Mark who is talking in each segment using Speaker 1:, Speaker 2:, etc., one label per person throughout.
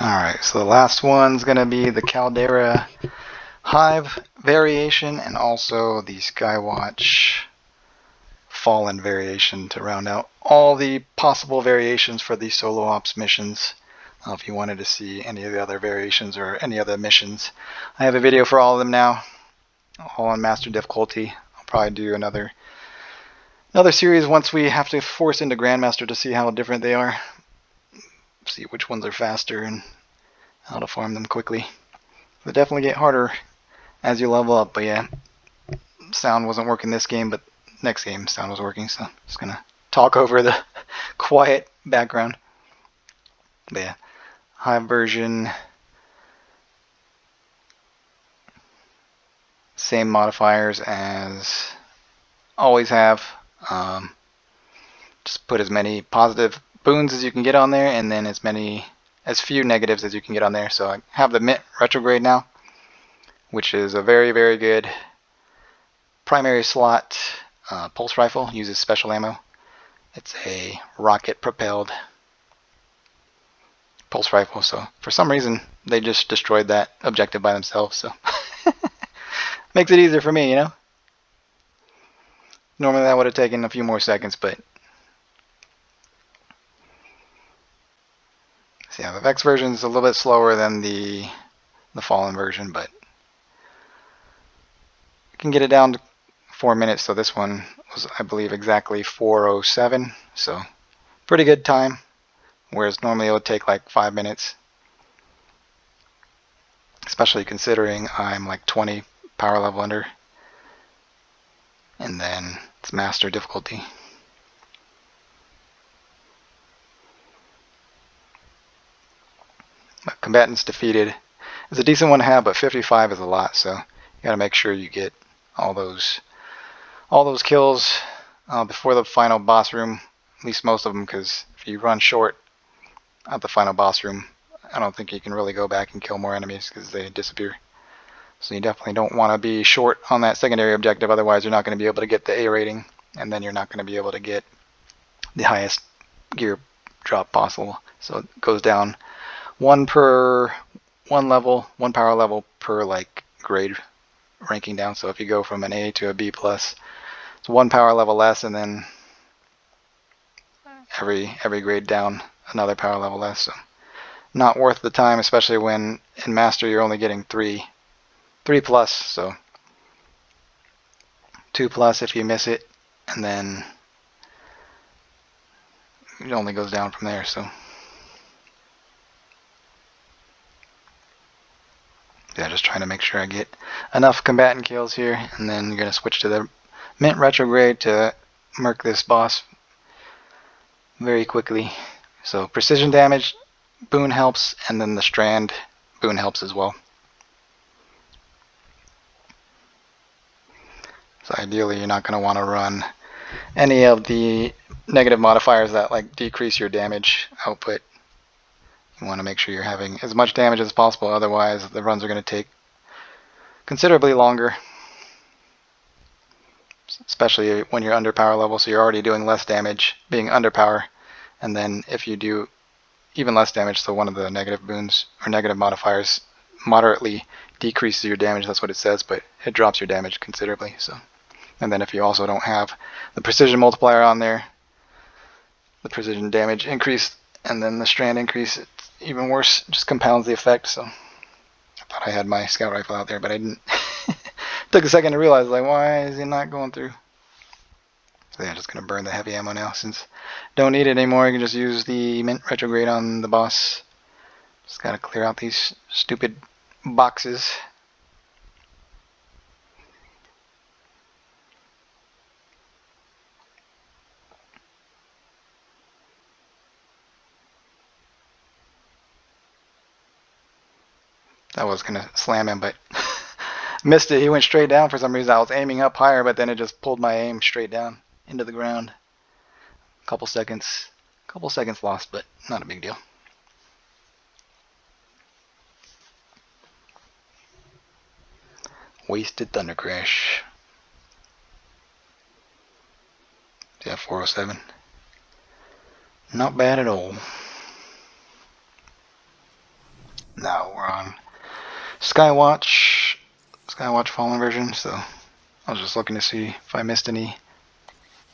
Speaker 1: Alright, so the last one's going to be the Caldera Hive variation and also the Skywatch Fallen variation to round out all the possible variations for the solo ops missions. If you wanted to see any of the other variations or any other missions, I have a video for all of them now, all on master difficulty. I'll probably do another series once we have to force into Grandmaster to see how different they are. See which ones are faster and how to farm them quickly. They definitely get harder as you level up, but yeah, sound wasn't working this game, but next game sound was working, so I'm just gonna talk over the quiet background. But yeah, Hive version, same modifiers as always have. Just put as many positive boons as you can get on there, and then as few negatives as you can get on there. So I have the Mint retrograde now, which is a very, very good primary slot pulse rifle. Uses special ammo. It's a rocket propelled pulse rifle, so for some reason they just destroyed that objective by themselves, so makes it easier for me, you know. Normally that would have taken a few more seconds, but so yeah, the Vex version is a little bit slower than the Fallen version, but you can get it down to 4 minutes. So this one was, I believe, exactly 4:07, so pretty good time, whereas normally it would take like 5 minutes, especially considering I'm like 20 power level under, and then it's master difficulty. But combatants defeated is a decent one to have, but 55 is a lot, so you gotta make sure you get all those kills before the final boss room, at least most of them, because if you run short at the final boss room, I don't think you can really go back and kill more enemies because they disappear. So you definitely don't want to be short on that secondary objective, otherwise you're not going to be able to get the A rating, and then you're not going to be able to get the highest gear drop possible. So it goes down one power level per like grade ranking down. So if you go from an A to a B plus, it's one power level less, and then every grade down another power level less. So not worth the time, especially when in master you're only getting 3 plus, so 2 plus if you miss it, and then it only goes down from there. So yeah, just trying to make sure I get enough combatant kills here, and then you're going to switch to the Mint retrograde to murk this boss very quickly. So precision damage boon helps, and then the strand boon helps as well. So ideally you're not going to want to run any of the negative modifiers that like decrease your damage output. You want to make sure you're having as much damage as possible, otherwise the runs are going to take considerably longer, especially when you're under power level, so you're already doing less damage being under power, and then if you do even less damage, so one of the negative boons or negative modifiers moderately decreases your damage, that's what it says, but it drops your damage considerably. So, and then if you also don't have the precision multiplier on there, the precision damage increase and then the strand increase, it's even worse, it just compounds the effect. So I thought I had my scout rifle out there, but I didn't. Took a second to realize, like, why is it not going through? So yeah, just gonna burn the heavy ammo now, since don't need it anymore. You can just use the Mint retrograde on the boss. Just gotta clear out these stupid boxes. I was gonna slam him, but missed it. He went straight down for some reason. I was aiming up higher, but then it just pulled my aim straight down into the ground. Couple seconds lost, but not a big deal. Wasted Thunder Crash. Yeah, 407. Not bad at all. Now we're on Skywatch Fallen version, so I was just looking to see if I missed any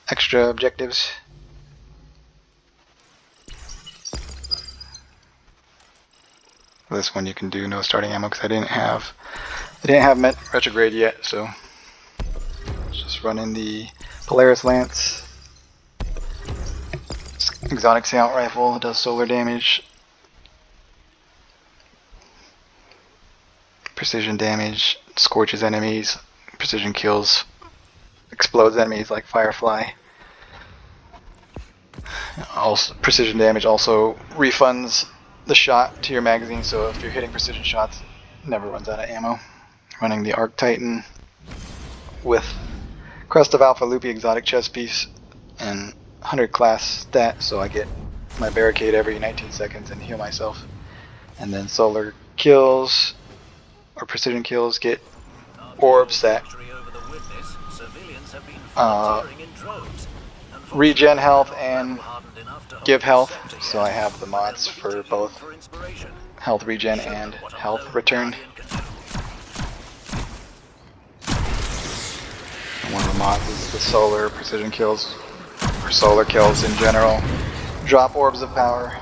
Speaker 1: extra objectives. This one you can do no starting ammo because I didn't have retrograde yet, so just running the Polaris Lance. Exotic Scout Rifle, it does solar damage. Precision damage, scorches enemies, precision kills, explodes enemies like Firefly. Also, precision damage also refunds the shot to your magazine, so if you're hitting precision shots, it never runs out of ammo. Running the Arc Titan with Crest of Alpha Loopy exotic chest piece and 100 class stat, so I get my barricade every 19 seconds and heal myself. And then solar kills or precision kills get orbs that regen health and give health, so I have the mods for both health regen and health return. And one of the mods is the solar precision kills, or solar kills in general. Drop orbs of power,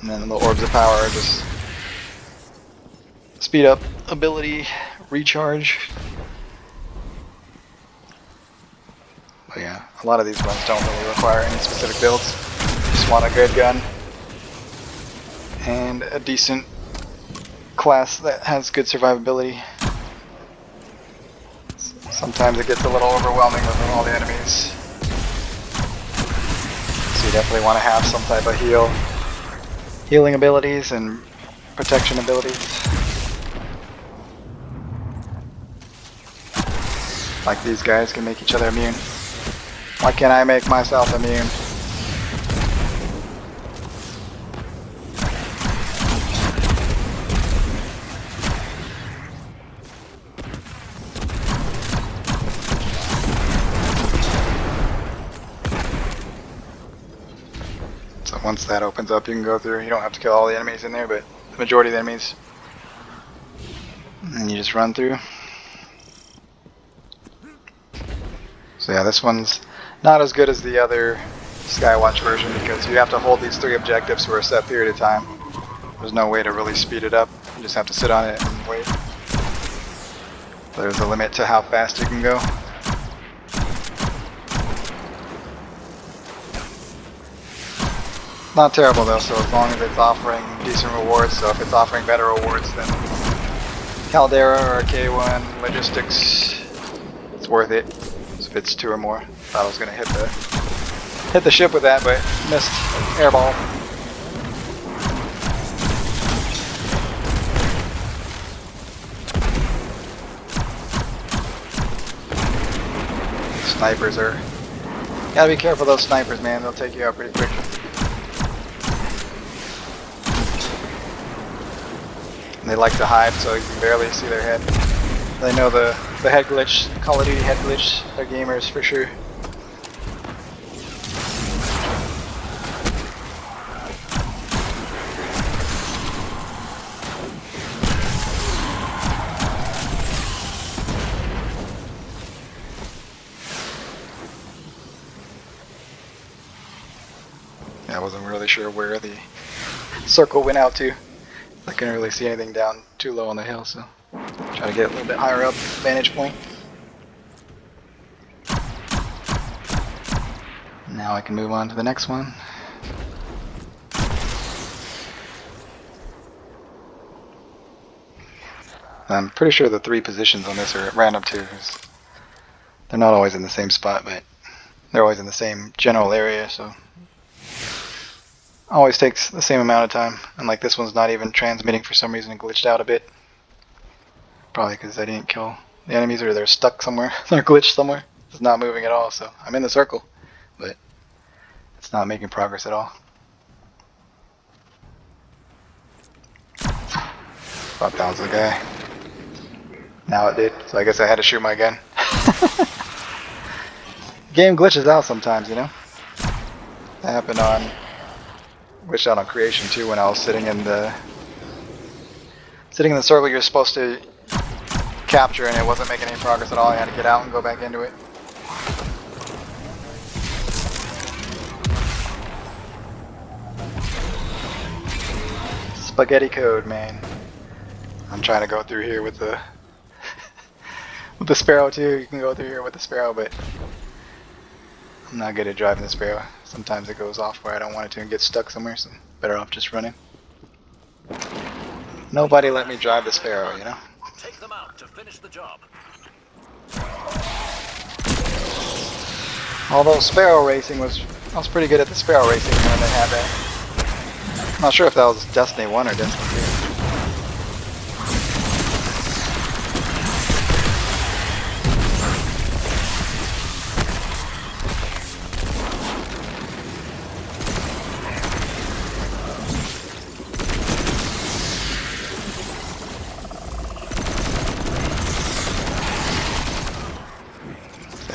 Speaker 1: and then the orbs of power are just speed up ability recharge. But yeah, a lot of these ones don't really require any specific builds. Just want a good gun and a decent class that has good survivability. Sometimes it gets a little overwhelming with all the enemies, so you definitely want to have some type of healing abilities and protection abilities. Like these guys can make each other immune. Why can't I make myself immune? So once that opens up, you can go through. You don't have to kill all the enemies in there, but the majority of the enemies. And you just run through. So yeah, this one's not as good as the other Skywatch version because you have to hold these 3 objectives for a set period of time. There's no way to really speed it up. You just have to sit on it and wait. There's a limit to how fast you can go. Not terrible though, so as long as it's offering decent rewards, so if it's offering better rewards than Caldera or K1 Logistics, it's worth it. If it's 2 or more. Thought I was gonna hit the ship with that, but missed. Airball. Snipers are. Gotta be careful of those snipers, man. They'll take you out pretty quick. And they like to hide, so you can barely see their head. They know the head glitch, Call of Duty head glitch. They're gamers for sure. Yeah, I wasn't really sure where the circle went out to. I couldn't really see anything down too low on the hill, so try to get a little bit higher up, vantage point. Now I can move on to the next one. I'm pretty sure the 3 positions on this are at random too. They're not always in the same spot, but they're always in the same general area, so always takes the same amount of time. And like this one's not even transmitting for some reason, it glitched out a bit. Probably because I didn't kill the enemies or they're stuck somewhere. They're glitched somewhere. It's not moving at all, so I'm in the circle, but it's not making progress at all. Thought that was the guy. Now it did, so I guess I had to shoot my gun. Game glitches out sometimes, you know? That happened on... glitched out on Creation too when I was sitting in the Sitting in the circle you're supposed to capture, and it wasn't making any progress at all. I had to get out and go back into it. Spaghetti code, man. I'm trying to go through here with the with the Sparrow too. You can go through here with the Sparrow, but I'm not good at driving the Sparrow. Sometimes it goes off where I don't want it to and get stuck somewhere, so better off just running. Nobody let me drive the Sparrow, you know?
Speaker 2: Take them out to finish the job.
Speaker 1: Although Sparrow racing I was pretty good at the Sparrow racing when they had that. I'm not sure if that was Destiny 1 or Destiny 2.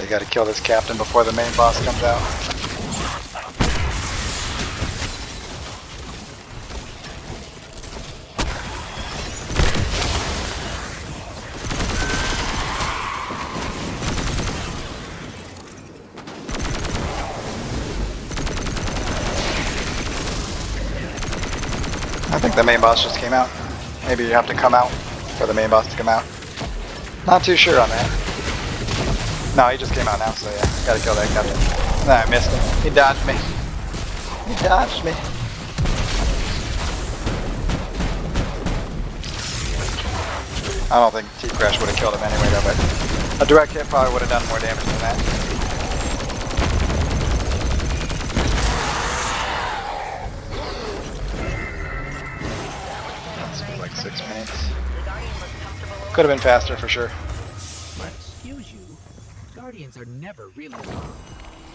Speaker 1: You gotta kill this captain before the main boss comes out. I think the main boss just came out. Maybe you have to come out for the main boss to come out. Not too sure on that. No, he just came out now, so yeah, gotta kill that captain. Nah, I missed him. He dodged me. He dodged me. I don't think T-Crash would have killed him anyway though, but a direct hit probably would have done more damage than that. That's like 6 minutes. Could have been faster for sure.
Speaker 3: Excuse you. Guardians are never really long.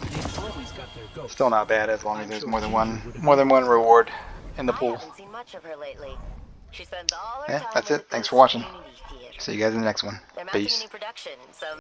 Speaker 3: They've always got their ghosts.
Speaker 1: Still not bad as long as there's more than one reward in the pool.
Speaker 4: I haven't seen much of her lately. She spends all her
Speaker 1: Yeah,
Speaker 4: time
Speaker 1: that's
Speaker 4: in
Speaker 1: it.
Speaker 4: the
Speaker 1: Thanks for watching.
Speaker 4: community theater.
Speaker 1: See you guys in the next one.
Speaker 4: They're mounting a
Speaker 1: Peace.
Speaker 4: new production, so